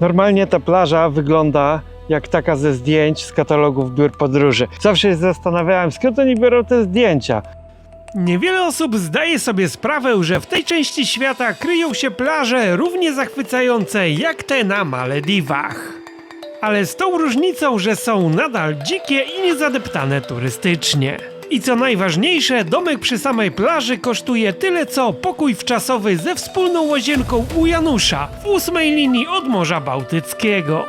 Normalnie ta plaża wygląda jak taka ze zdjęć z katalogów biur podróży. Zawsze się zastanawiałem, skąd oni biorą te zdjęcia. Niewiele osób zdaje sobie sprawę, że w tej części świata kryją się plaże równie zachwycające jak te na Malediwach. Ale z tą różnicą, że są nadal dzikie i niezadeptane turystycznie. I co najważniejsze, domek przy samej plaży kosztuje tyle co pokój wczasowy ze wspólną łazienką u Janusza w 8 linii od Morza Bałtyckiego.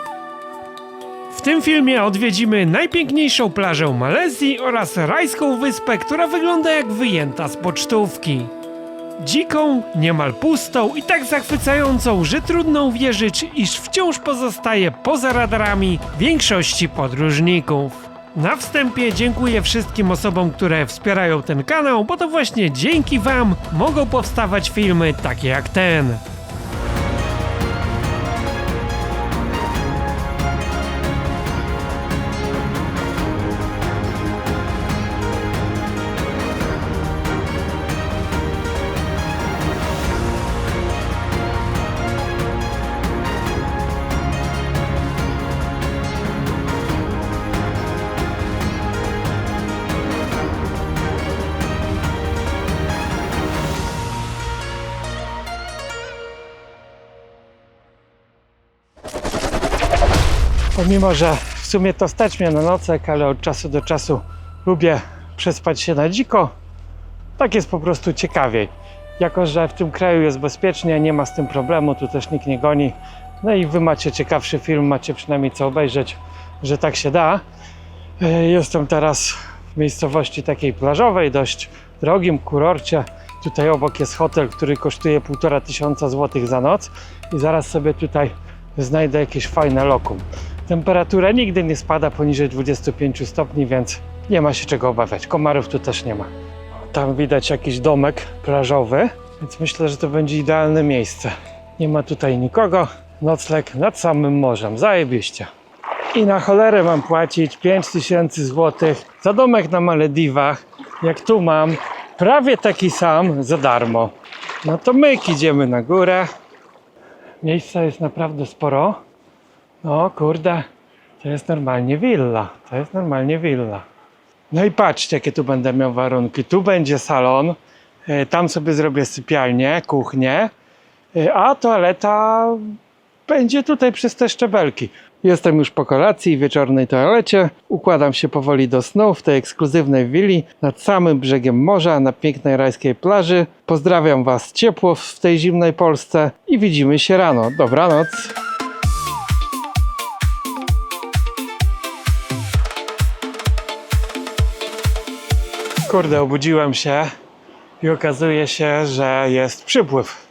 W tym filmie odwiedzimy najpiękniejszą plażę Malezji oraz rajską wyspę, która wygląda jak wyjęta z pocztówki. Dziką, niemal pustą i tak zachwycającą, że trudno uwierzyć, iż wciąż pozostaje poza radarami większości podróżników. Na wstępie dziękuję wszystkim osobom, które wspierają ten kanał, bo to właśnie dzięki Wam mogą powstawać filmy takie jak ten. Pomimo, że w sumie to stać mnie na nocleg, ale od czasu do czasu lubię przespać się na dziko, tak jest po prostu ciekawiej. Jako że w tym kraju jest bezpiecznie, nie ma z tym problemu, tu też nikt nie goni. No i wy macie ciekawszy film, macie przynajmniej co obejrzeć, że tak się da. Jestem teraz w miejscowości takiej plażowej, dość drogim kurorcie. Tutaj obok jest hotel, który kosztuje 1500 zł za noc i zaraz sobie tutaj znajdę jakieś fajne lokum. Temperatura nigdy nie spada poniżej 25 stopni, więc nie ma się czego obawiać. Komarów tu też nie ma. Tam widać jakiś domek plażowy, więc myślę, że to będzie idealne miejsce. Nie ma tutaj nikogo. Nocleg nad samym morzem. Zajebiście. I na cholerę mam płacić 5000 zł za domek na Malediwach, jak tu mam prawie taki sam za darmo. No to myk, idziemy na górę. Miejsca jest naprawdę sporo. O kurde, to jest normalnie willa. To jest normalnie willa. No i patrzcie, jakie tu będę miał warunki. Tu będzie salon, tam sobie zrobię sypialnię, kuchnię, a toaleta będzie tutaj przez te szczebelki. Jestem już po kolacji i wieczornej toalecie. Układam się powoli do snu w tej ekskluzywnej willi nad samym brzegiem morza na pięknej rajskiej plaży. Pozdrawiam Was ciepło w tej zimnej Polsce i widzimy się rano. Dobranoc. Kurde, obudziłem się i okazuje się, że jest przypływ.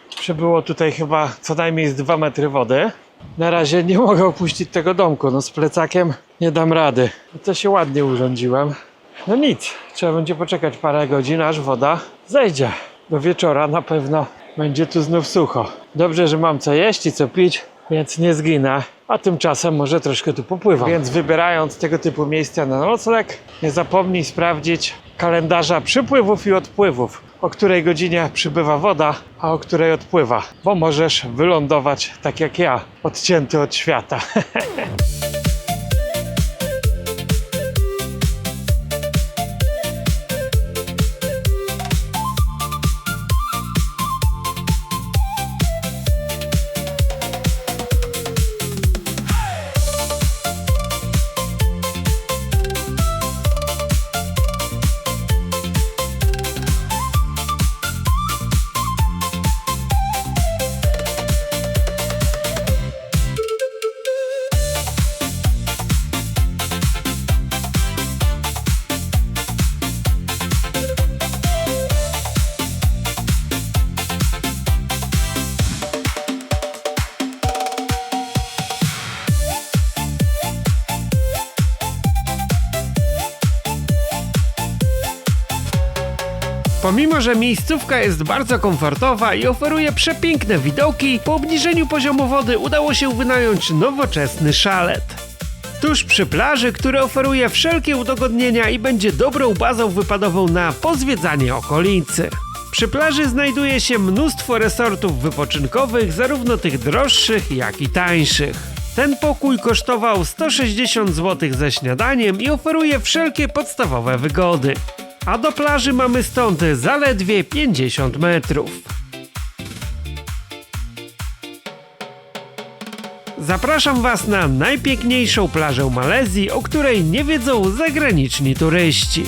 Przybyło tutaj chyba co najmniej z 2 metry wody. Na razie nie mogę opuścić tego domku, no z plecakiem nie dam rady. To się ładnie urządziłem. No nic, trzeba będzie poczekać parę godzin, aż woda zejdzie. Do wieczora na pewno będzie tu znów sucho. Dobrze, że mam co jeść i co pić, więc nie zginę. A tymczasem może troszkę tu popływam. Więc wybierając tego typu miejsca na nocleg, nie zapomnij sprawdzić kalendarza przypływów i odpływów. O której godzinie przybywa woda, a o której odpływa. Bo możesz wylądować tak jak ja, odcięty od świata. Pomimo, że miejscówka jest bardzo komfortowa i oferuje przepiękne widoki, po obniżeniu poziomu wody udało się wynająć nowoczesny szalet. Tuż przy plaży, który oferuje wszelkie udogodnienia i będzie dobrą bazą wypadową na pozwiedzanie okolicy. Przy plaży znajduje się mnóstwo resortów wypoczynkowych, zarówno tych droższych, jak i tańszych. Ten pokój kosztował 160 zł ze śniadaniem i oferuje wszelkie podstawowe wygody. A do plaży mamy stąd zaledwie 50 metrów. Zapraszam Was na najpiękniejszą plażę Malezji, o której nie wiedzą zagraniczni turyści.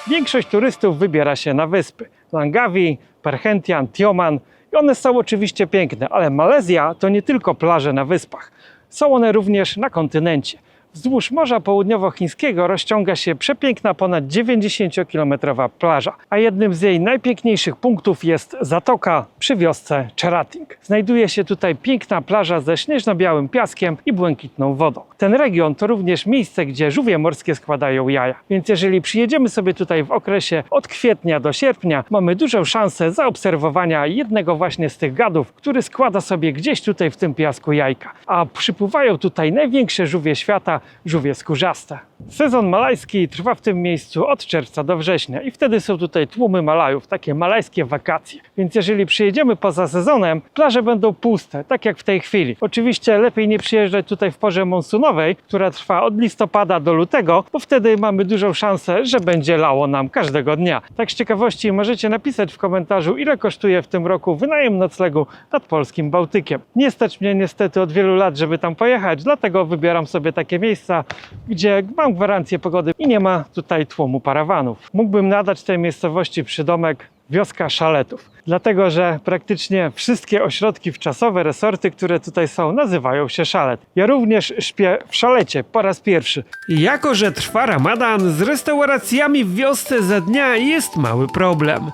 Większość turystów wybiera się na wyspy. Langkawi, Perhentian, Tioman i one są oczywiście piękne, ale Malezja to nie tylko plaże na wyspach. Są one również na kontynencie. Wzdłuż Morza Południowochińskiego rozciąga się przepiękna ponad 90-kilometrowa plaża, a jednym z jej najpiękniejszych punktów jest zatoka przy wiosce Cherating. Znajduje się tutaj piękna plaża ze śnieżno-białym piaskiem i błękitną wodą. Ten region to również miejsce, gdzie żółwie morskie składają jaja, więc jeżeli przyjedziemy sobie tutaj w okresie od kwietnia do sierpnia, mamy dużą szansę zaobserwowania jednego właśnie z tych gadów, który składa sobie gdzieś tutaj w tym piasku jajka. A przypływają tutaj największe żółwie świata, żółwie skórzaste. Sezon malajski trwa w tym miejscu od czerwca do września i wtedy są tutaj tłumy Malajów, takie malajskie wakacje. Więc jeżeli przyjedziemy poza sezonem, plaże będą puste, tak jak w tej chwili. Oczywiście lepiej nie przyjeżdżać tutaj w porze monsunowej, która trwa od listopada do lutego, bo wtedy mamy dużą szansę, że będzie lało nam każdego dnia. Tak z ciekawości możecie napisać w komentarzu, ile kosztuje w tym roku wynajem noclegu nad polskim Bałtykiem. Nie stać mnie niestety od wielu lat, żeby tam pojechać, dlatego wybieram sobie takie miejsca, gdzie mam gwarancję pogody i nie ma tutaj tłumu parawanów. Mógłbym nadać tej miejscowości przydomek wioska szaletów, dlatego że praktycznie wszystkie ośrodki wczasowe, resorty, które tutaj są, nazywają się szalet. Ja również śpię w szalecie po raz pierwszy. Jako że trwa Ramadan, z restauracjami w wiosce za dnia jest mały problem.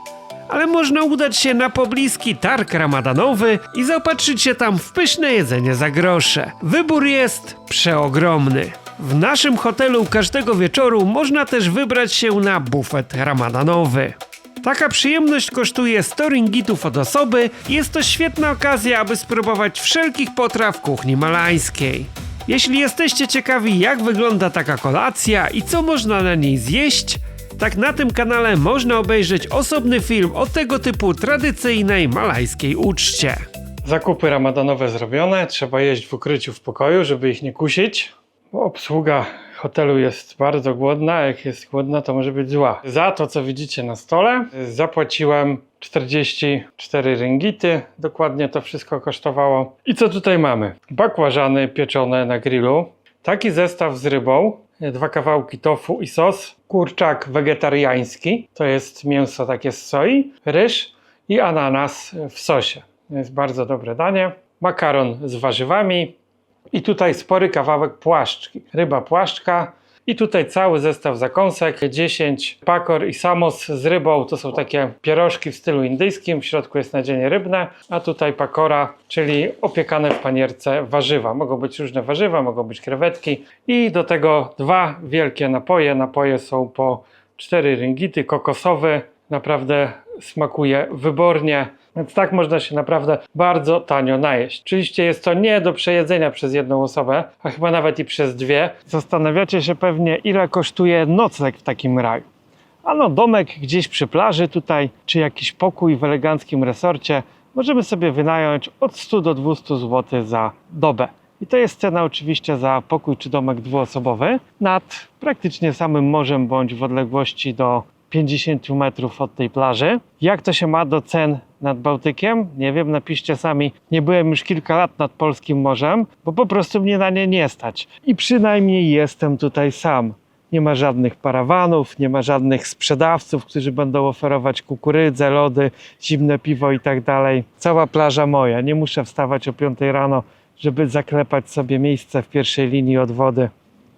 Ale można udać się na pobliski targ ramadanowy i zaopatrzyć się tam w pyszne jedzenie za grosze. Wybór jest przeogromny. W naszym hotelu każdego wieczoru można też wybrać się na bufet ramadanowy. Taka przyjemność kosztuje 100 ringgitów od osoby i jest to świetna okazja, aby spróbować wszelkich potraw kuchni malajskiej. Jeśli jesteście ciekawi, jak wygląda taka kolacja i co można na niej zjeść, tak na tym kanale można obejrzeć osobny film o tego typu tradycyjnej malajskiej uczcie. Zakupy ramadanowe zrobione, trzeba jeść w ukryciu w pokoju, żeby ich nie kusić, bo obsługa hotelu jest bardzo głodna, a jak jest głodna, to może być zła. Za to, co widzicie na stole, zapłaciłem 44 ringgity, dokładnie to wszystko kosztowało. I co tutaj mamy? Bakłażany pieczone na grillu, taki zestaw z rybą, 2 kawałki tofu i sos, kurczak wegetariański, to jest mięso takie z soi, ryż i ananas w sosie. To jest bardzo dobre danie. Makaron z warzywami i tutaj spory kawałek płaszczki, ryba płaszczka i tutaj cały zestaw zakąsek, 10 pakor i samos z rybą, to są takie pierożki w stylu indyjskim, w środku jest nadzienie rybne, a tutaj pakora, czyli opiekane w panierce warzywa. Mogą być różne warzywa, mogą być krewetki i do tego 2 wielkie napoje. Napoje są po 4 ringgity, kokosowy, naprawdę smakuje wybornie. Więc tak można się naprawdę bardzo tanio najeść. Oczywiście jest to nie do przejedzenia przez jedną osobę, a chyba nawet i przez 2. Zastanawiacie się pewnie, ile kosztuje nocleg w takim raju. Ano domek gdzieś przy plaży tutaj, czy jakiś pokój w eleganckim resorcie możemy sobie wynająć od 100 do 200 zł za dobę. I to jest cena oczywiście za pokój czy domek dwuosobowy nad praktycznie samym morzem bądź w odległości do 50 metrów od tej plaży. Jak to się ma do cen nad Bałtykiem? Nie wiem, napiszcie sami. Nie byłem już kilka lat nad polskim morzem, bo po prostu mnie na nie nie stać. I przynajmniej jestem tutaj sam. Nie ma żadnych parawanów, nie ma żadnych sprzedawców, którzy będą oferować kukurydzę, lody, zimne piwo i tak dalej. Cała plaża moja. Nie muszę wstawać o 5 rano, żeby zaklepać sobie miejsce w pierwszej linii od wody.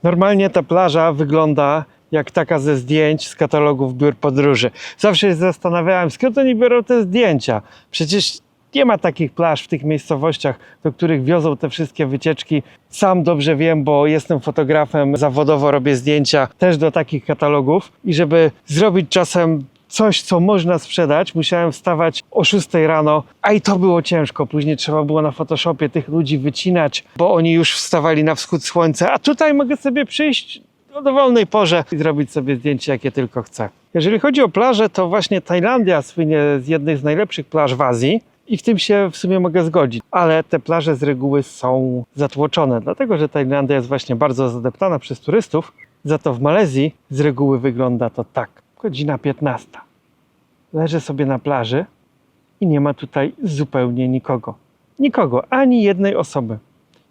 Normalnie ta plaża wygląda jak taka ze zdjęć z katalogów biur podróży. Zawsze się zastanawiałem, skąd oni biorą te zdjęcia. Przecież nie ma takich plaż w tych miejscowościach, do których wiozą te wszystkie wycieczki. Sam dobrze wiem, bo jestem fotografem, zawodowo robię zdjęcia też do takich katalogów i żeby zrobić czasem coś, co można sprzedać. Musiałem wstawać o 6 rano, a i to było ciężko. Później trzeba było na Photoshopie tych ludzi wycinać, bo oni już wstawali na wschód słońca, a tutaj mogę sobie przyjść o dowolnej porze i zrobić sobie zdjęcie, jakie tylko chcę. Jeżeli chodzi o plażę, to właśnie Tajlandia słynie z jednej z najlepszych plaż w Azji i w tym się w sumie mogę zgodzić, ale te plaże z reguły są zatłoczone, dlatego że Tajlandia jest właśnie bardzo zadeptana przez turystów. Za to w Malezji z reguły wygląda to tak. Godzina 15. Leżę sobie na plaży i nie ma tutaj zupełnie nikogo. Nikogo, ani jednej osoby.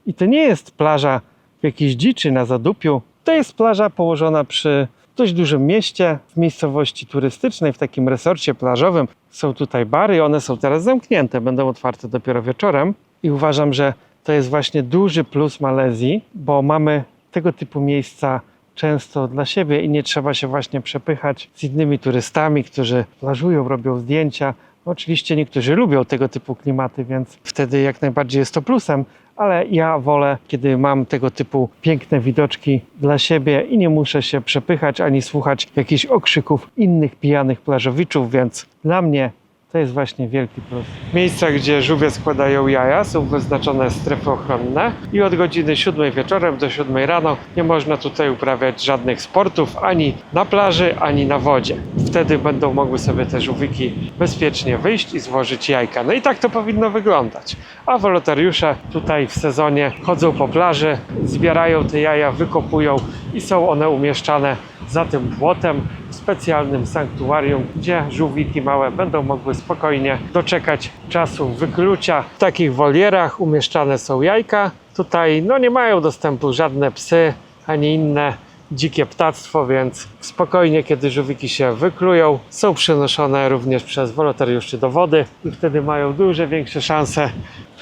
I to nie jest plaża w jakiejś dziczy na zadupiu. To jest plaża położona przy dość dużym mieście, w miejscowości turystycznej, w takim resorcie plażowym. Są tutaj bary, one są teraz zamknięte, będą otwarte dopiero wieczorem. I uważam, że to jest właśnie duży plus Malezji, bo mamy tego typu miejsca często dla siebie i nie trzeba się właśnie przepychać z innymi turystami, którzy plażują, robią zdjęcia. Oczywiście niektórzy lubią tego typu klimaty, więc wtedy jak najbardziej jest to plusem, ale ja wolę, kiedy mam tego typu piękne widoczki dla siebie i nie muszę się przepychać ani słuchać jakichś okrzyków innych pijanych plażowiczów, więc dla mnie to jest właśnie wielki plus. Miejsca, gdzie żółwie składają jaja, są wyznaczone strefy ochronne i od godziny 7 wieczorem do 7 rano nie można tutaj uprawiać żadnych sportów ani na plaży, ani na wodzie. Wtedy będą mogły sobie te żółwiki bezpiecznie wyjść i złożyć jajka. No i tak to powinno wyglądać. A wolontariusze tutaj w sezonie chodzą po plaży, zbierają te jaja, wykopują i są one umieszczane za tym płotem w specjalnym sanktuarium, gdzie żółwiki małe będą mogły spokojnie doczekać czasu wyklucia. W takich wolierach umieszczane są jajka. Tutaj nie mają dostępu żadne psy ani inne dzikie ptactwo, więc spokojnie, kiedy żółwiki się wyklują, są przenoszone również przez wolontariuszy do wody i wtedy mają większe szanse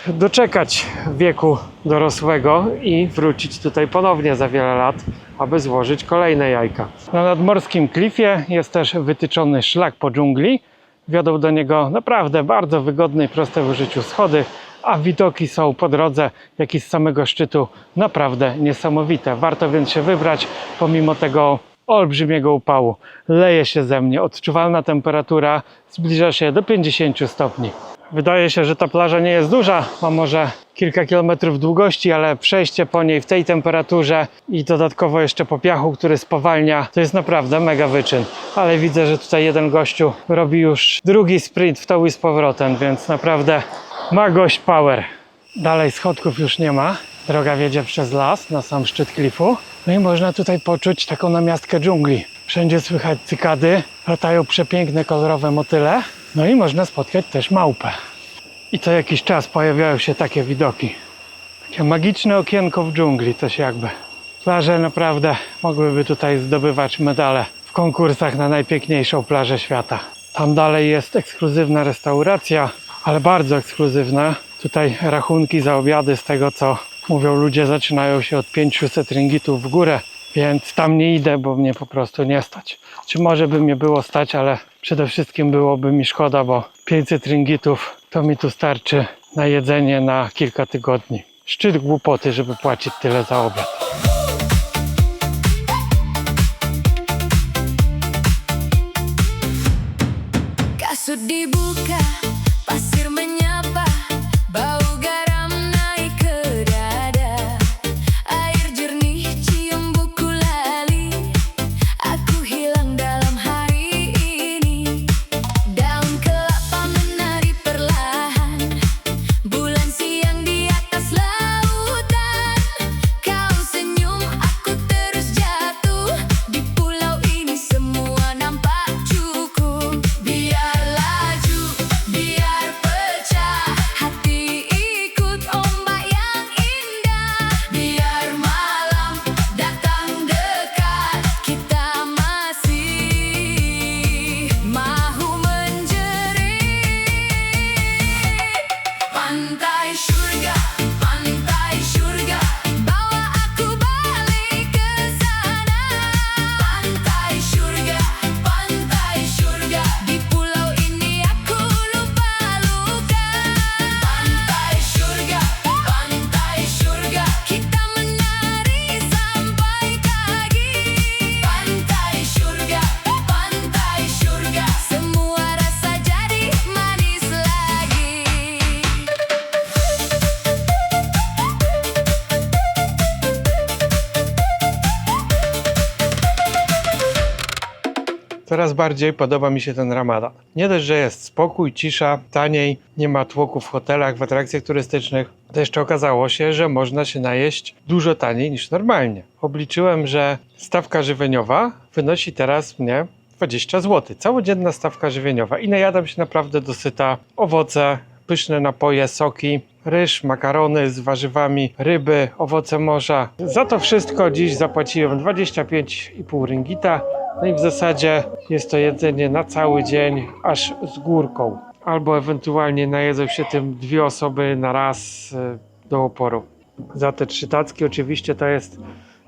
doczekać wieku dorosłego i wrócić tutaj ponownie za wiele lat, aby złożyć kolejne jajka. Na nadmorskim klifie jest też wytyczony szlak po dżungli. Wiodą do niego naprawdę bardzo wygodne i proste w użyciu schody, a widoki są po drodze, jak i z samego szczytu, naprawdę niesamowite. Warto więc się wybrać, pomimo tego olbrzymiego upału. Leje się ze mnie, odczuwalna temperatura zbliża się do 50 stopni. Wydaje się, że ta plaża nie jest duża, ma może kilka kilometrów długości, ale przejście po niej w tej temperaturze i dodatkowo jeszcze po piachu, który spowalnia, to jest naprawdę mega wyczyn. Ale widzę, że tutaj jeden gościu robi już drugi sprint w to i z powrotem, więc naprawdę ma gość power. Dalej schodków już nie ma. Droga wiedzie przez las na sam szczyt klifu. No i można tutaj poczuć taką namiastkę dżungli. Wszędzie słychać cykady, latają przepiękne, kolorowe motyle. No i można spotkać też małpę. I co jakiś czas pojawiają się takie widoki. Takie magiczne okienko w dżungli, coś jakby. Plaże naprawdę mogłyby tutaj zdobywać medale w konkursach na najpiękniejszą plażę świata. Tam dalej jest ekskluzywna restauracja, ale bardzo ekskluzywna. Tutaj rachunki za obiady, z tego co mówią ludzie, zaczynają się od 500 ringgitów w górę, więc tam nie idę, bo mnie po prostu nie stać. Czy może by mnie było stać, ale przede wszystkim byłoby mi szkoda, bo 500 ringgitów to mi tu starczy na jedzenie na kilka tygodni. Szczyt głupoty, żeby płacić tyle za obiad. Kasut dibuka, pasir menyapa, bau garam naik ke dada, air jernih cium buku lali, aku hilang dalam hari ini. Daun kelapa menari perlahan, bulan siang di atas lautan, kau senyum, aku terus jatuh, di pulau ini semua nampak cukup. Biar laju, biar pecah. Coraz bardziej podoba mi się ten Ramadan. Nie dość, że jest spokój, cisza, taniej, nie ma tłoku w hotelach, w atrakcjach turystycznych, to jeszcze okazało się, że można się najeść dużo taniej niż normalnie. Obliczyłem, że stawka żywieniowa wynosi teraz mnie 20 zł. Całodzienna stawka żywieniowa i najadam się naprawdę dosyta. Owoce, pyszne napoje, soki, ryż, makarony z warzywami, ryby, owoce morza. Za to wszystko dziś zapłaciłem 25,5 ringgita. No i w zasadzie jest to jedzenie na cały dzień, aż z górką. Albo ewentualnie najedzą się tym 2 osoby na raz do oporu. Za te 3 tacki oczywiście to jest,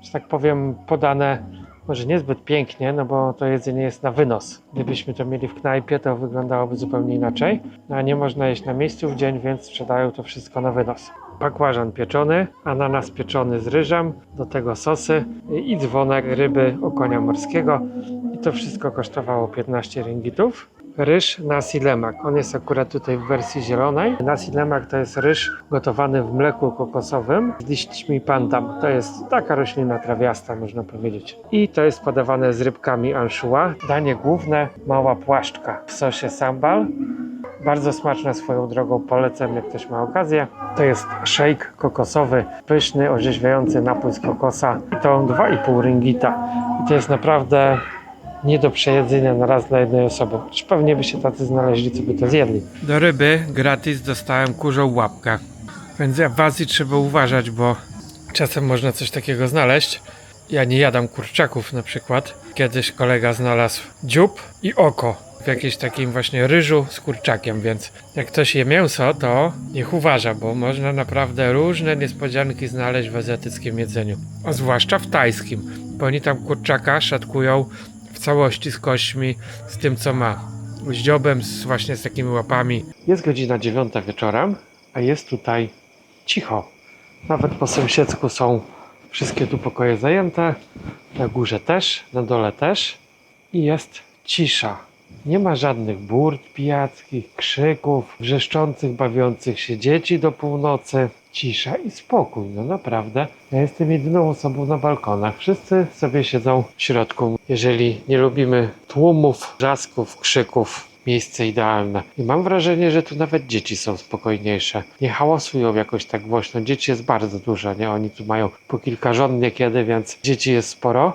że tak powiem, podane może niezbyt pięknie, no bo to jedzenie jest na wynos. Gdybyśmy to mieli w knajpie, to wyglądałoby zupełnie inaczej. No a nie można jeść na miejscu w dzień, więc sprzedają to wszystko na wynos. Bakłażan pieczony, ananas pieczony z ryżem, do tego sosy i dzwonek ryby okonia morskiego. I to wszystko kosztowało 15 ringgitów. Ryż nasi lemak. On jest akurat tutaj w wersji zielonej. Nasi lemak to jest ryż gotowany w mleku kokosowym z liśćmi pandan. To jest taka roślina trawiasta, można powiedzieć. I to jest podawane z rybkami anchois. Danie główne, mała płaszczka w sosie sambal. Bardzo smaczne swoją drogą, polecam, jak ktoś ma okazję. To jest shake kokosowy, pyszny, orzeźwiający napój z kokosa. I to 2,5 ringgita. I to jest naprawdę nie do przejedzenia na raz dla jednej osoby. Czy pewnie by się tacy znaleźli, co by to zjedli. Do ryby gratis dostałem kurzą łapkę. Więc w Azji trzeba uważać, bo czasem można coś takiego znaleźć. Ja nie jadam kurczaków na przykład. Kiedyś kolega znalazł dziób i oko w jakimś takim właśnie ryżu z kurczakiem, więc jak ktoś je mięso, to niech uważa, bo można naprawdę różne niespodzianki znaleźć w azjatyckim jedzeniu. A zwłaszcza w tajskim, bo oni tam kurczaka szatkują w całości z kośćmi, z tym co ma. Z dziobem, właśnie z takimi łapami. Jest godzina 9 wieczorem, a jest tutaj cicho. Nawet po sąsiedzku są wszystkie tu pokoje zajęte. Na górze też, na dole też. I jest cisza. Nie ma żadnych burt pijackich, krzyków, wrzeszczących, bawiących się dzieci do północy. Cisza i spokój, no naprawdę. Ja jestem jedyną osobą na balkonach. Wszyscy sobie siedzą w środku. Jeżeli nie lubimy tłumów, wrzasków, krzyków, miejsce idealne. I mam wrażenie, że tu nawet dzieci są spokojniejsze. Nie hałasują jakoś tak głośno. Dzieci jest bardzo dużo, nie? Oni tu mają po kilka żon niekiedy, więc dzieci jest sporo.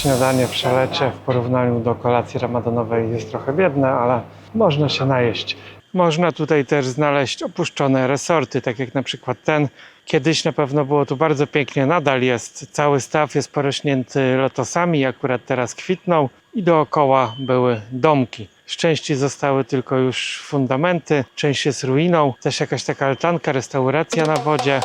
Śniadanie w szalecie w porównaniu do kolacji ramadanowej jest trochę biedne, ale można się najeść. Można tutaj też znaleźć opuszczone resorty, tak jak na przykład ten. Kiedyś na pewno było tu bardzo pięknie, nadal jest. Cały staw jest porośnięty lotosami, akurat teraz kwitną i dookoła były domki. Z części zostały tylko już fundamenty, część jest ruiną, też jakaś taka altanka, restauracja na wodzie.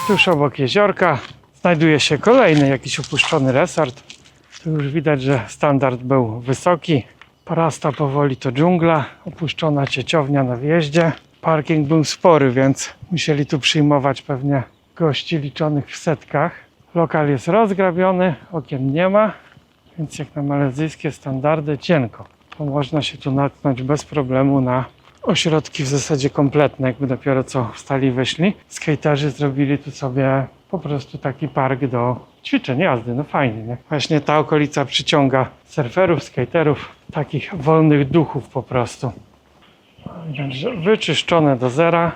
Tuż obok jeziorka znajduje się kolejny jakiś opuszczony resort. Tu już widać, że standard był wysoki. Porasta powoli to dżungla, opuszczona cieciownia na wjeździe. Parking był spory, więc musieli tu przyjmować pewnie gości liczonych w setkach. Lokal jest rozgrabiony, okien nie ma, więc jak na malezyjskie standardy cienko. To można się tu natknąć bez problemu na ośrodki w zasadzie kompletne, jakby dopiero co wstali i wyszli. Skaterzy zrobili tu sobie po prostu taki park do ćwiczeń, jazdy, no fajnie, nie? Właśnie ta okolica przyciąga surferów, skaterów, takich wolnych duchów po prostu. Także wyczyszczone do zera.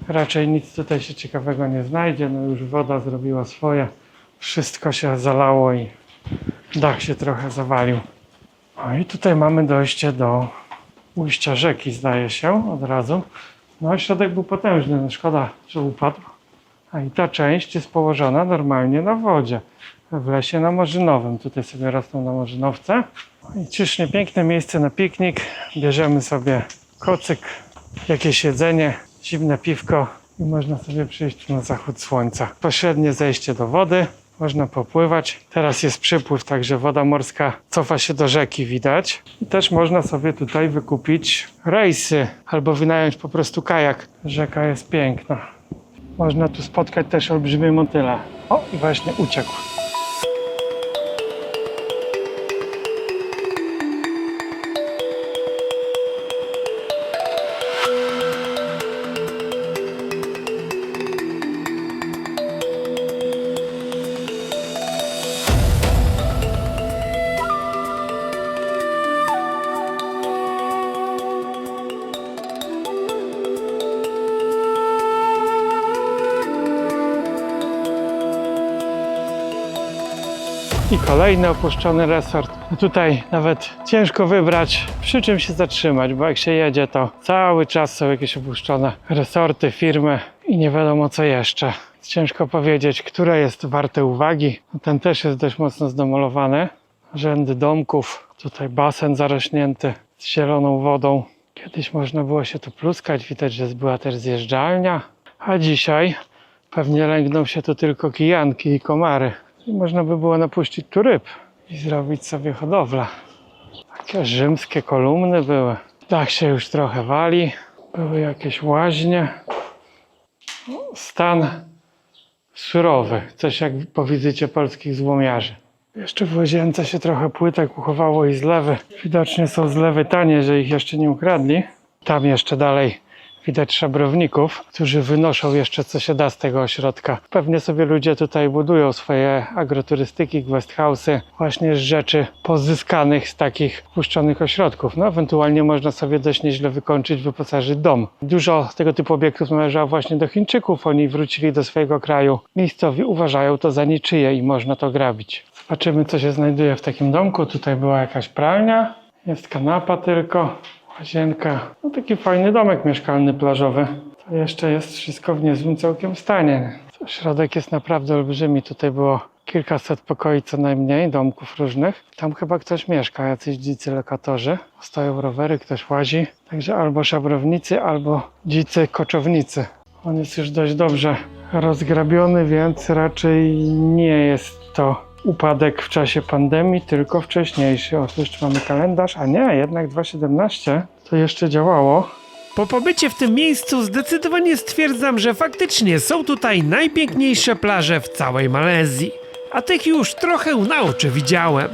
Raczej nic tutaj się ciekawego nie znajdzie, no już woda zrobiła swoje. Wszystko się zalało i dach się trochę zawalił. No i tutaj mamy dojście do ujścia rzeki, zdaje się, od razu. No ośrodek był potężny, no szkoda, że upadł. A i ta część jest położona normalnie na wodzie, w lesie namorzynowym. Tutaj sobie rosną namorzynowce. No i czyżnie piękne miejsce na piknik. Bierzemy sobie kocyk, jakieś jedzenie, zimne piwko i można sobie przyjść na zachód słońca. Pośrednie zejście do wody, można popływać. Teraz jest przypływ, także woda morska cofa się do rzeki, widać. I też można sobie tutaj wykupić rejsy albo wynająć po prostu kajak. Rzeka jest piękna. Można tu spotkać też olbrzymie motyle. O, i właśnie uciekł. I kolejny opuszczony resort. Tutaj nawet ciężko wybrać, przy czym się zatrzymać, bo jak się jedzie, to cały czas są jakieś opuszczone resorty, firmy i nie wiadomo co jeszcze. Ciężko powiedzieć, które jest warte uwagi. Ten też jest dość mocno zdemolowany. Rzędy domków, tutaj basen zarośnięty z zieloną wodą. Kiedyś można było się tu pluskać, widać, że była też zjeżdżalnia, a dzisiaj pewnie lęgną się tu tylko kijanki i komary. I można by było napuścić tu ryb i zrobić sobie hodowlę. Takie rzymskie kolumny były. Dach się już trochę wali. Były jakieś łaźnie. Stan surowy. Coś jak po wizycie polskich złomiarzy. Jeszcze w łazience się trochę płytek uchowało i zlewy. Widocznie są zlewy tanie, że ich jeszcze nie ukradli. Tam jeszcze dalej widać szabrowników, którzy wynoszą jeszcze co się da z tego ośrodka. Pewnie sobie ludzie tutaj budują swoje agroturystyki, guest house'y właśnie z rzeczy pozyskanych z takich puszczonych ośrodków. No ewentualnie można sobie dość nieźle wykończyć, wyposażyć dom. Dużo tego typu obiektów należało właśnie do Chińczyków. Oni wrócili do swojego kraju. Miejscowi uważają to za niczyje i można to grabić. Zobaczymy, co się znajduje w takim domku. Tutaj była jakaś pralnia. Jest kanapa tylko. Łazienka. No taki fajny domek mieszkalny, plażowy. To jeszcze jest wszystko w niezłym całkiem stanie. Środek jest naprawdę olbrzymi. Tutaj było kilkaset pokoi co najmniej, domków różnych. Tam chyba ktoś mieszka, jacyś dzicy lokatorzy. Stoją rowery, ktoś łazi. Także albo szabrownicy, albo dzicy koczownicy. On jest już dość dobrze rozgrabiony, więc raczej nie jest to upadek w czasie pandemii, tylko wcześniejszy. Otóż mamy kalendarz, a nie, jednak 2017 to jeszcze działało. Po pobycie w tym miejscu zdecydowanie stwierdzam, że faktycznie są tutaj najpiękniejsze plaże w całej Malezji. A tych już trochę na oczy widziałem.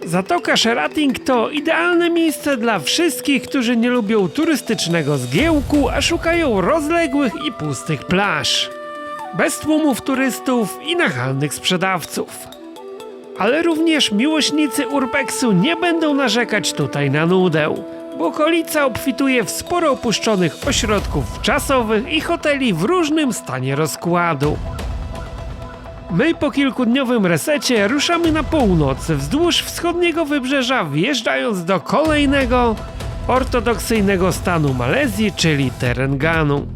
Zatoka Sherating to idealne miejsce dla wszystkich, którzy nie lubią turystycznego zgiełku, a szukają rozległych i pustych plaż. Bez tłumów turystów i nachalnych sprzedawców. Ale również miłośnicy urbexu nie będą narzekać tutaj na nudę, bo okolica obfituje w sporo opuszczonych ośrodków czasowych i hoteli w różnym stanie rozkładu. My po kilkudniowym resecie ruszamy na północ wzdłuż wschodniego wybrzeża, wjeżdżając do kolejnego ortodoksyjnego stanu Malezji, czyli Terengganu.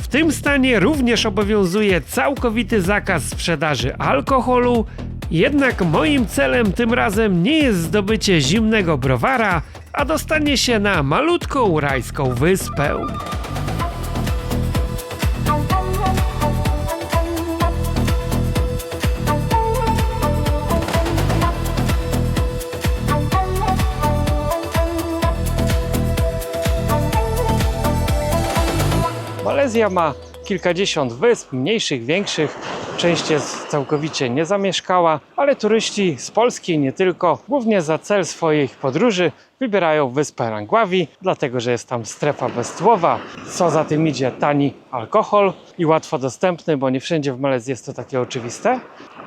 W tym stanie również obowiązuje całkowity zakaz sprzedaży alkoholu, jednak moim celem tym razem nie jest zdobycie zimnego browara, a dostanie się na malutką rajską wyspę. Malezja ma kilkadziesiąt wysp, mniejszych, większych. Część jest całkowicie niezamieszkała, ale turyści z Polski, nie tylko, głównie za cel swoich podróży wybierają wyspę Langkawi, dlatego że jest tam strefa bezcłowa, co za tym idzie tani alkohol i łatwo dostępny, bo nie wszędzie w Malezji jest to takie oczywiste.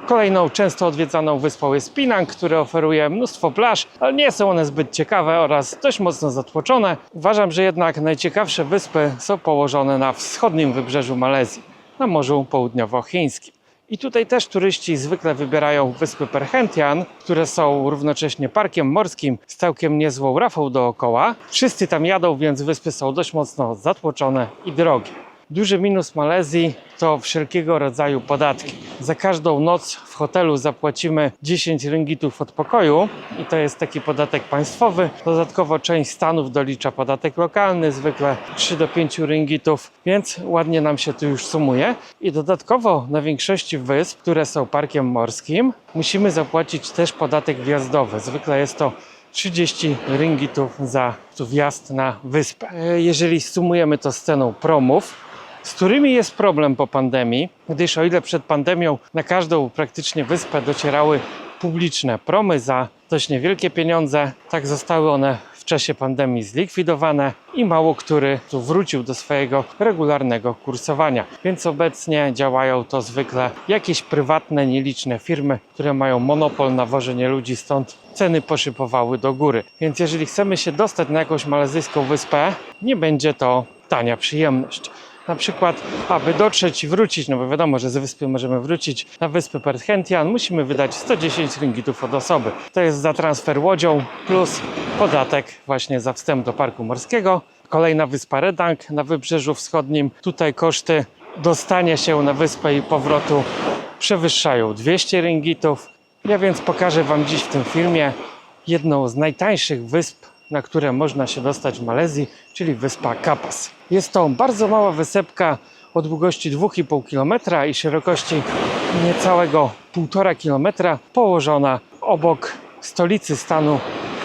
Kolejną często odwiedzaną wyspą jest Penang, który oferuje mnóstwo plaż, ale nie są one zbyt ciekawe oraz dość mocno zatłoczone. Uważam, że jednak najciekawsze wyspy są położone na wschodnim wybrzeżu Malezji, na Morzu Południowochińskim. I tutaj też turyści zwykle wybierają wyspy Perhentian, które są równocześnie parkiem morskim z całkiem niezłą rafą dookoła. Wszyscy tam jadą, więc wyspy są dość mocno zatłoczone i drogie. Duży minus Malezji to wszelkiego rodzaju podatki. Za każdą noc w hotelu zapłacimy 10 ringgitów od pokoju i to jest taki podatek państwowy. Dodatkowo część stanów dolicza podatek lokalny, zwykle 3 do 5 ringgitów, więc ładnie nam się tu już sumuje. I dodatkowo na większości wysp, które są parkiem morskim, musimy zapłacić też podatek wjazdowy. Zwykle jest to 30 ringgitów za wjazd na wyspę. Jeżeli sumujemy to z ceną promów, z którymi jest problem po pandemii, gdyż o ile przed pandemią na każdą praktycznie wyspę docierały publiczne promy za dość niewielkie pieniądze, tak zostały one w czasie pandemii zlikwidowane i mało który tu wrócił do swojego regularnego kursowania. Więc obecnie działają to zwykle jakieś prywatne, nieliczne firmy, które mają monopol na wożenie ludzi, stąd ceny poszybowały do góry. Więc jeżeli chcemy się dostać na jakąś malezyjską wyspę, nie będzie to tania przyjemność. Na przykład, aby dotrzeć i wrócić, no bo wiadomo, że z wyspy możemy wrócić na wyspę Perhentian, musimy wydać 110 ringgitów od osoby. To jest za transfer łodzią plus podatek właśnie za wstęp do parku morskiego. Kolejna wyspa Redang na wybrzeżu wschodnim. Tutaj koszty dostania się na wyspę i powrotu przewyższają 200 ringgitów. Ja więc pokażę Wam dziś w tym filmie jedną z najtańszych wysp, na które można się dostać w Malezji, czyli wyspa Kapas. Jest to bardzo mała wysepka o długości 2,5 km i szerokości niecałego 1,5 km, położona obok stolicy stanu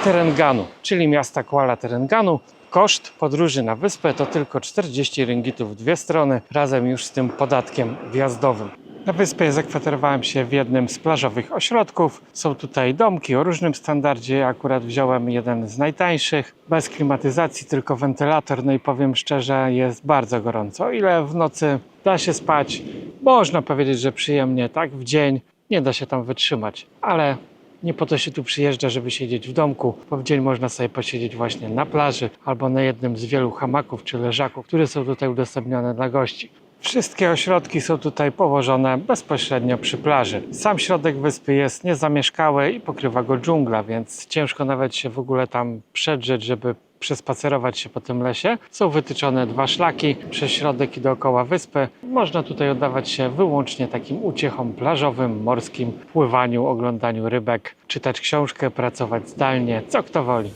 Terengganu, czyli miasta Kuala Terengganu. Koszt podróży na wyspę to tylko 40 ringgitów w dwie strony, razem już z tym podatkiem wjazdowym. Na wyspie zakwaterowałem się w jednym z plażowych ośrodków. Są tutaj domki o różnym standardzie. Ja akurat wziąłem jeden z najtańszych, bez klimatyzacji, tylko wentylator. No i powiem szczerze, jest bardzo gorąco. O ile w nocy da się spać, można powiedzieć, że przyjemnie, tak w dzień nie da się tam wytrzymać. Ale nie po to się tu przyjeżdża, żeby siedzieć w domku, bo w dzień można sobie posiedzieć właśnie na plaży albo na jednym z wielu hamaków czy leżaków, które są tutaj udostępnione dla gości. Wszystkie ośrodki są tutaj położone bezpośrednio przy plaży. Sam środek wyspy jest niezamieszkały i pokrywa go dżungla, więc ciężko nawet się w ogóle tam przedrzeć, żeby przespacerować się po tym lesie. Są wytyczone dwa szlaki przez środek i dookoła wyspy. Można tutaj oddawać się wyłącznie takim uciechom plażowym, morskim, pływaniu, oglądaniu rybek, czytać książkę, pracować zdalnie, co kto woli.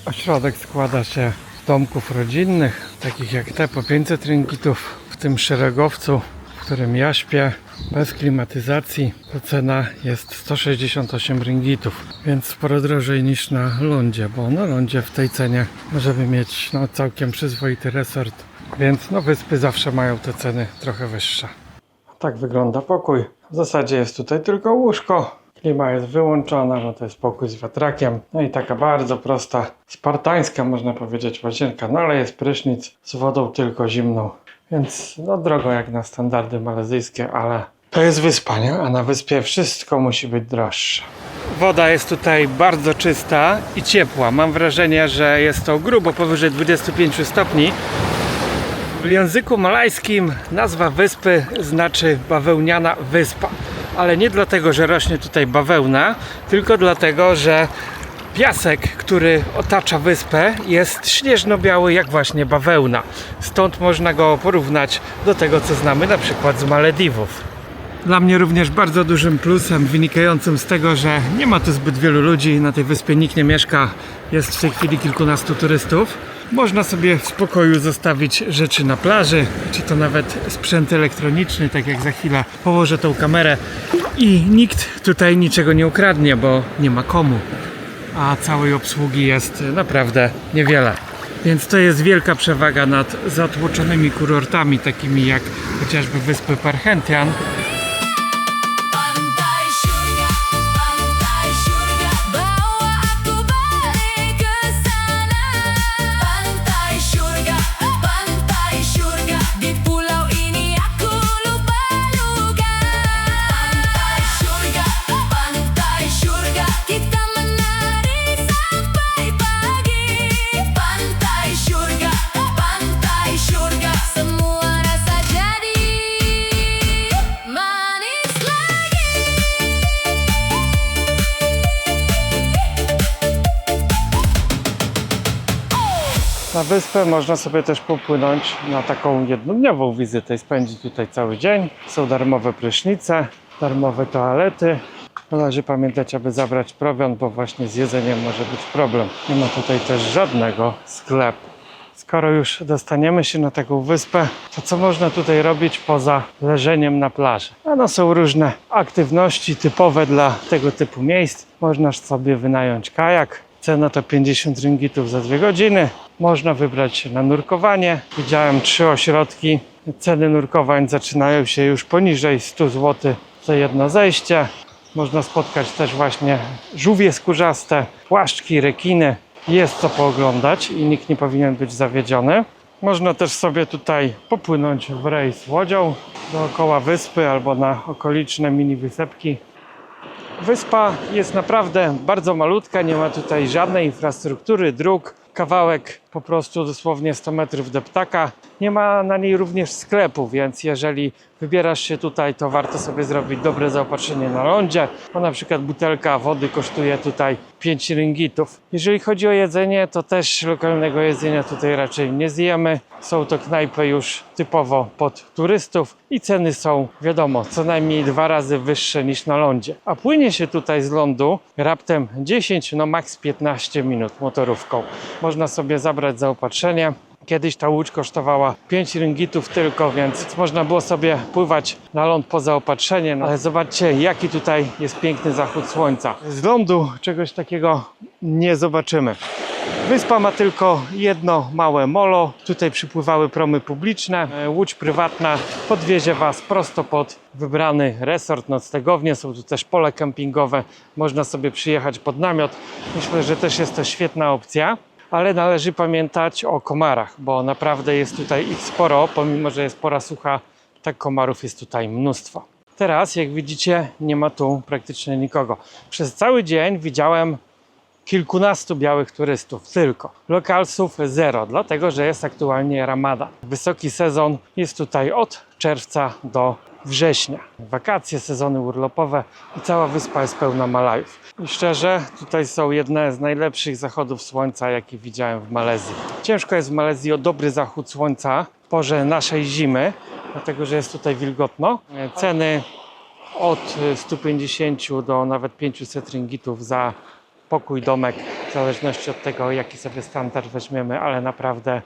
Ośrodek składa się z domków rodzinnych, takich jak te po 500 ringgitów. W tym szeregowcu, w którym ja śpię, bez klimatyzacji, to cena jest 168 ringgitów, więc sporo drożej niż na lądzie, bo na lądzie w tej cenie możemy mieć całkiem przyzwoity resort, więc wyspy zawsze mają te ceny trochę wyższe. Tak wygląda pokój. W zasadzie jest tutaj tylko łóżko. Klima jest wyłączona, bo to jest pokój z wiatrakiem. No i taka bardzo prosta, spartańska można powiedzieć łazienka, no ale jest prysznic z wodą tylko zimną. Więc drogo jak na standardy malezyjskie, ale to jest wyspa, nie? A na wyspie wszystko musi być droższe. Woda jest tutaj bardzo czysta i ciepła. Mam wrażenie, że jest to grubo powyżej 25 stopni. W języku malajskim nazwa wyspy znaczy bawełniana wyspa. Ale nie dlatego, że rośnie tutaj bawełna, tylko dlatego, że piasek, który otacza wyspę, jest śnieżno-biały jak właśnie bawełna. Stąd można go porównać do tego, co znamy na przykład z Malediwów. Dla mnie również bardzo dużym plusem wynikającym z tego, że nie ma tu zbyt wielu ludzi, na tej wyspie nikt nie mieszka, jest w tej chwili kilkunastu turystów. Można sobie w spokoju zostawić rzeczy na plaży, czy to nawet sprzęt elektroniczny, tak jak za chwilę położę tą kamerę i nikt tutaj niczego nie ukradnie, bo nie ma komu. A całej obsługi jest naprawdę niewiele. Więc to jest wielka przewaga nad zatłoczonymi kurortami, takimi jak chociażby wyspy Perhentian. Pantai surga, bawa aku balik ke sana. Pantai surga, di pulau ini aku lupa-lupa. Pantai surga, kita menari sampai pagi. Pantai surga, semua rasa jadi manis lagi. Na wyspę można sobie też popłynąć na taką jednodniową wizytę i spędzić tutaj cały dzień. Są darmowe prysznice, darmowe toalety. Należy pamiętać, aby zabrać prowiant, bo właśnie z jedzeniem może być problem. Nie ma tutaj też żadnego sklepu. Skoro już dostaniemy się na taką wyspę, to co można tutaj robić poza leżeniem na plaży? Ano są różne aktywności typowe dla tego typu miejsc. Można sobie wynająć kajak. Cena to 50 ringgitów za 2 godziny. Można wybrać się na nurkowanie. Widziałem 3 ośrodki. Ceny nurkowań zaczynają się już poniżej 100 zł za jedno zejście. Można spotkać też właśnie żółwie skórzaste, płaszczki, rekiny. Jest co pooglądać i nikt nie powinien być zawiedziony. Można też sobie tutaj popłynąć w rejs łodzią dookoła wyspy albo na okoliczne mini wysepki. Wyspa jest naprawdę bardzo malutka, nie ma tutaj żadnej infrastruktury, dróg. Kawałek po prostu dosłownie 100 metrów do ptaka. Nie ma na niej również sklepu, więc jeżeli wybierasz się tutaj, to warto sobie zrobić dobre zaopatrzenie na lądzie, bo na przykład butelka wody kosztuje tutaj 5 ringgitów. Jeżeli chodzi o jedzenie, to też lokalnego jedzenia tutaj raczej nie zjemy. Są to knajpy już typowo pod turystów i ceny są, wiadomo, co najmniej 2 razy wyższe niż na lądzie. A płynie się tutaj z lądu raptem 10, no maks 15 minut motorówką. Można sobie zabrać zaopatrzenie. Kiedyś ta łódź kosztowała 5 ringgitów tylko, więc można było sobie pływać na ląd po zaopatrzenie. Ale zobaczcie, jaki tutaj jest piękny zachód słońca. Z lądu czegoś takiego nie zobaczymy. Wyspa ma tylko jedno małe molo. Tutaj przypływały promy publiczne. Łódź prywatna podwiezie Was prosto pod wybrany resort, noclegownie. Są tu też pole kempingowe. Można sobie przyjechać pod namiot. Myślę, że też jest to świetna opcja. Ale należy pamiętać o komarach, bo naprawdę jest tutaj ich sporo. Pomimo że jest pora sucha, tak komarów jest tutaj mnóstwo. Teraz, jak widzicie, nie ma tu praktycznie nikogo. Przez cały dzień widziałem kilkunastu białych turystów tylko. Lokalsów zero, dlatego że jest aktualnie Ramadan. Wysoki sezon jest tutaj od czerwca do września. Wakacje, sezony urlopowe i cała wyspa jest pełna Malajów. I szczerze, tutaj są jedne z najlepszych zachodów słońca, jakie widziałem w Malezji. Ciężko jest w Malezji o dobry zachód słońca w porze naszej zimy, dlatego że jest tutaj wilgotno. Ceny od 150 do nawet 500 ringgitów za pokój, domek, w zależności od tego, jaki sobie standard weźmiemy, ale naprawdę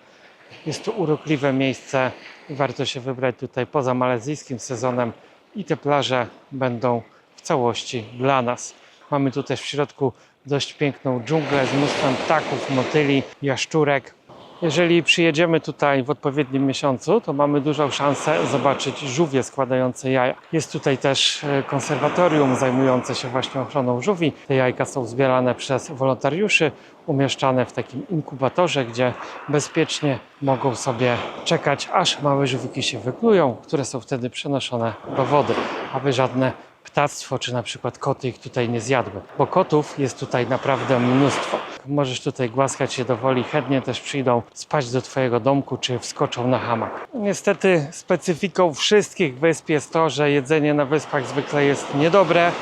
jest to urokliwe miejsce i warto się wybrać tutaj poza malezyjskim sezonem i te plaże będą w całości dla nas. Mamy tu też w środku dość piękną dżunglę z mnóstwem ptaków, motyli, jaszczurek. Jeżeli przyjedziemy tutaj w odpowiednim miesiącu, to mamy dużą szansę zobaczyć żółwie składające jaja. Jest tutaj też konserwatorium zajmujące się właśnie ochroną żółwi. Te jajka są zbierane przez wolontariuszy, umieszczane w takim inkubatorze, gdzie bezpiecznie mogą sobie czekać, aż małe żółwiki się wyklują, które są wtedy przenoszone do wody, aby żadne ptactwo czy na przykład koty ich tutaj nie zjadły, bo kotów jest tutaj naprawdę mnóstwo. Możesz tutaj głaskać je do woli, chętnie też przyjdą spać do Twojego domku czy wskoczą na hamak. Niestety specyfiką wszystkich wysp jest to, że jedzenie na wyspach zwykle jest niedobre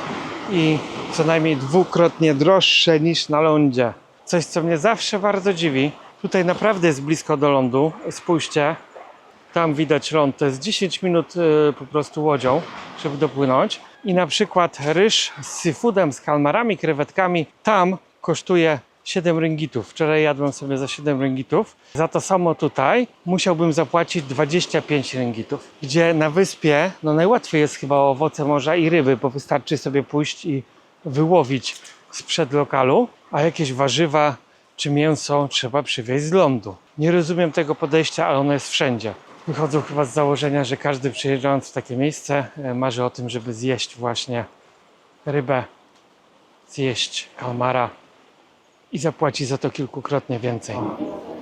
i co najmniej 2-krotnie droższe niż na lądzie. Coś, co mnie zawsze bardzo dziwi, tutaj naprawdę jest blisko do lądu. Spójrzcie, tam widać ląd, to jest 10 minut po prostu łodzią, żeby dopłynąć. I na przykład ryż z seafoodem, z kalmarami, krewetkami, tam kosztuje 7 ringgitów. Wczoraj jadłem sobie za 7 ringgitów. Za to samo tutaj musiałbym zapłacić 25 ringgitów. Gdzie na wyspie, no najłatwiej jest chyba o owoce morza i ryby, bo wystarczy sobie pójść i wyłowić sprzed lokalu, a jakieś warzywa czy mięso trzeba przywieźć z lądu. Nie rozumiem tego podejścia, ale ono jest wszędzie. Wychodzą chyba z założenia, że każdy przyjeżdżając w takie miejsce marzy o tym, żeby zjeść właśnie rybę, zjeść kalmara i zapłaci za to kilkukrotnie więcej.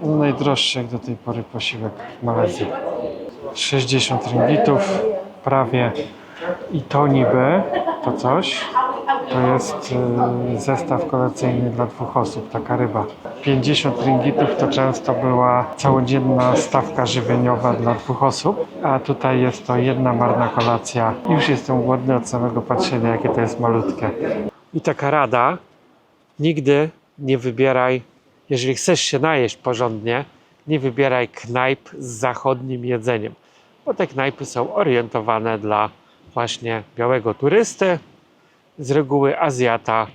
No, najdroższy jak do tej pory posiłek w Malezji. 60 ringgitów prawie i to niby, to coś, to jest zestaw kolacyjny dla 2 osób, taka ryba. 50 ringgitów to często była całodzienna stawka żywieniowa dla 2 osób, a tutaj jest to jedna marna kolacja. Już jestem głodny od samego patrzenia, jakie to jest malutkie. I taka rada, nigdy nie wybieraj, jeżeli chcesz się najeść porządnie, nie wybieraj knajp z zachodnim jedzeniem, bo te knajpy są orientowane dla właśnie białego turysty. Z reguły Azjata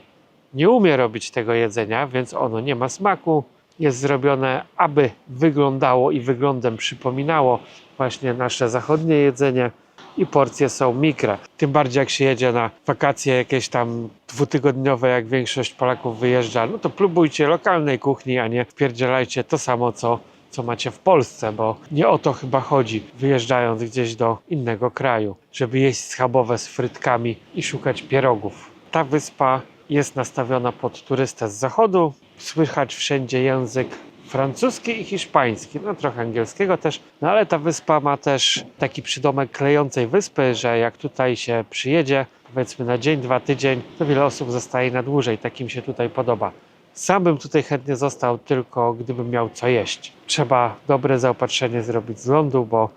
nie umie robić tego jedzenia, więc ono nie ma smaku. Jest zrobione, aby wyglądało i wyglądem przypominało właśnie nasze zachodnie jedzenie i porcje są mikre. Tym bardziej jak się jedzie na wakacje jakieś tam 2-tygodniowe, jak większość Polaków wyjeżdża, no to próbujcie lokalnej kuchni, a nie wpierdzielajcie to samo, co macie w Polsce, bo nie o to chyba chodzi, wyjeżdżając gdzieś do innego kraju, żeby jeść schabowe z frytkami i szukać pierogów. Ta wyspa jest nastawiona pod turystę z zachodu. Słychać wszędzie język francuski i hiszpański, no trochę angielskiego też, no ale ta wyspa ma też taki przydomek klejącej wyspy, że jak tutaj się przyjedzie, powiedzmy na dzień, 2 tydzień, to wiele osób zostaje na dłużej, takim się tutaj podoba. Sam bym tutaj chętnie został, tylko gdybym miał co jeść. Trzeba dobre zaopatrzenie zrobić z lądu, bo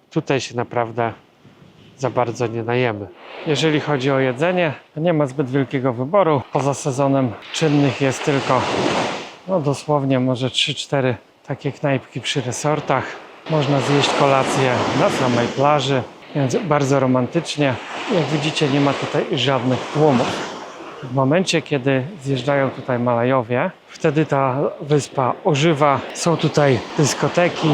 tutaj się naprawdę za bardzo nie najemy. Jeżeli chodzi o jedzenie, to nie ma zbyt wielkiego wyboru. Poza sezonem czynnych jest tylko, no dosłownie może 3-4 takie knajpki przy resortach. Można zjeść kolację na samej plaży, więc bardzo romantycznie. Jak widzicie, nie ma tutaj żadnych tłumów. W momencie, kiedy zjeżdżają tutaj Malajowie, wtedy ta wyspa ożywa. Są tutaj dyskoteki,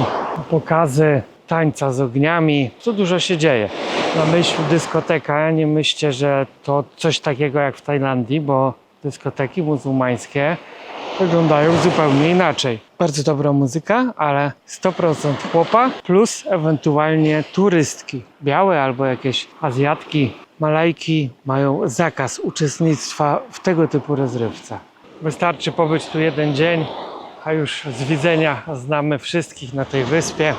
pokazy, tańca z ogniami. Tu dużo się dzieje. Na myśl dyskoteka, nie myślcie, że to coś takiego jak w Tajlandii, bo dyskoteki muzułmańskie wyglądają zupełnie inaczej. Bardzo dobra muzyka, ale 100% chłopa plus ewentualnie turystki. Białe albo jakieś Azjatki. Malajki mają zakaz uczestnictwa w tego typu rozrywce. Wystarczy pobyć tu 1 dzień, a już z widzenia znamy wszystkich na tej wyspie.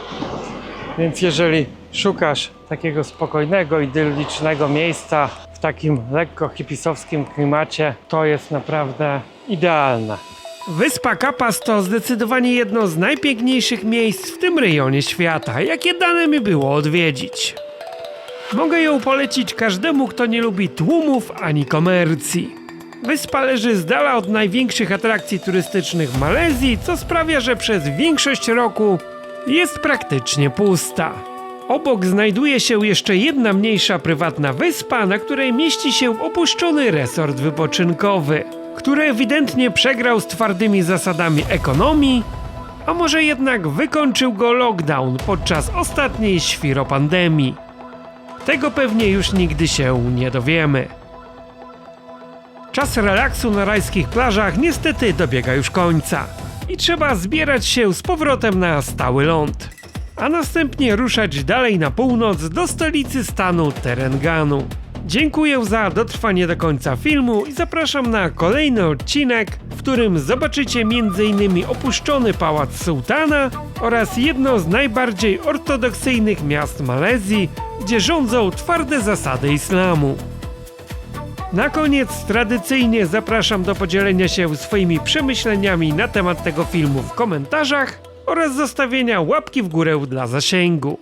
Więc jeżeli szukasz takiego spokojnego, idyllicznego miejsca w takim lekko hipisowskim klimacie, to jest naprawdę idealne. Wyspa Kapas to zdecydowanie jedno z najpiękniejszych miejsc w tym rejonie świata, jakie dane mi było odwiedzić. Mogę ją polecić każdemu, kto nie lubi tłumów ani komercji. Wyspa leży z dala od największych atrakcji turystycznych w Malezji, co sprawia, że przez większość roku jest praktycznie pusta. Obok znajduje się jeszcze jedna mniejsza prywatna wyspa, na której mieści się opuszczony resort wypoczynkowy, który ewidentnie przegrał z twardymi zasadami ekonomii, a może jednak wykończył go lockdown podczas ostatniej świropandemii. Tego pewnie już nigdy się nie dowiemy. Czas relaksu na rajskich plażach niestety dobiega już końca i trzeba zbierać się z powrotem na stały ląd, a następnie ruszać dalej na północ do stolicy stanu Terengganu. Dziękuję za dotrwanie do końca filmu i zapraszam na kolejny odcinek, w którym zobaczycie m.in. opuszczony pałac sułtana oraz jedno z najbardziej ortodoksyjnych miast Malezji, gdzie rządzą twarde zasady islamu. Na koniec tradycyjnie zapraszam do podzielenia się swoimi przemyśleniami na temat tego filmu w komentarzach oraz zostawienia łapki w górę dla zasięgu.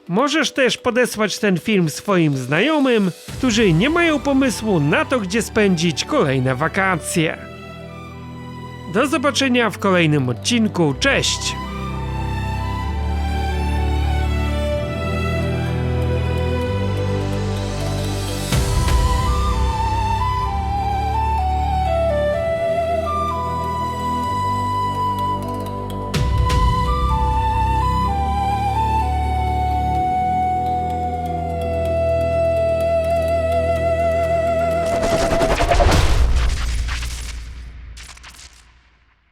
Możesz też podesłać ten film swoim znajomym, którzy nie mają pomysłu na to, gdzie spędzić kolejne wakacje. Do zobaczenia w kolejnym odcinku. Cześć!